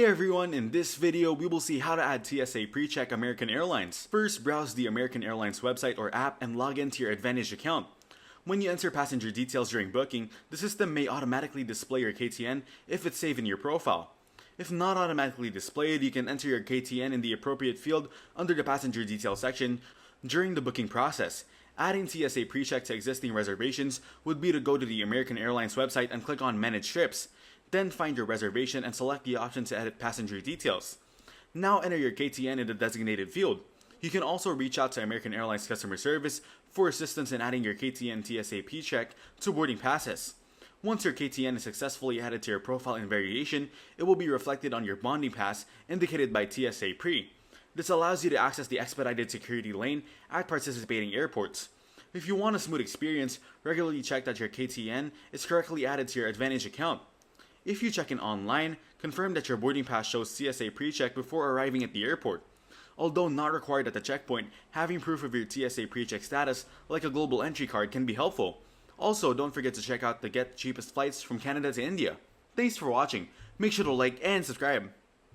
everyone, in this video we will see how to add TSA PreCheck American Airlines. First, browse the American Airlines website or app and log into your Advantage account. When you enter passenger details during booking, the system may automatically display your KTN if it's saved in your profile. If not automatically displayed, you can enter your KTN in the appropriate field under the passenger details section during the booking process. Adding TSA PreCheck to existing reservations would be to go to the American Airlines website and click on Manage Trips. Then find your reservation and select the option to edit passenger details. Now enter your KTN in the designated field. You can also reach out to American Airlines customer service for assistance in adding your KTN TSA PreCheck to boarding passes. Once your KTN is successfully added to your profile in variation, it will be reflected on your boarding pass indicated by TSA Pre. This allows you to access the expedited security lane at participating airports. If you want a smooth experience, regularly check that your KTN is correctly added to your Advantage account. If you check in online, confirm that your boarding pass shows TSA PreCheck before arriving at the airport. Although not required at the checkpoint, having proof of your TSA PreCheck status, like a global entry card, can be helpful. Also, don't forget to check out the Get Cheapest Flights from Canada to India. Thanks for watching. Make sure to like and subscribe.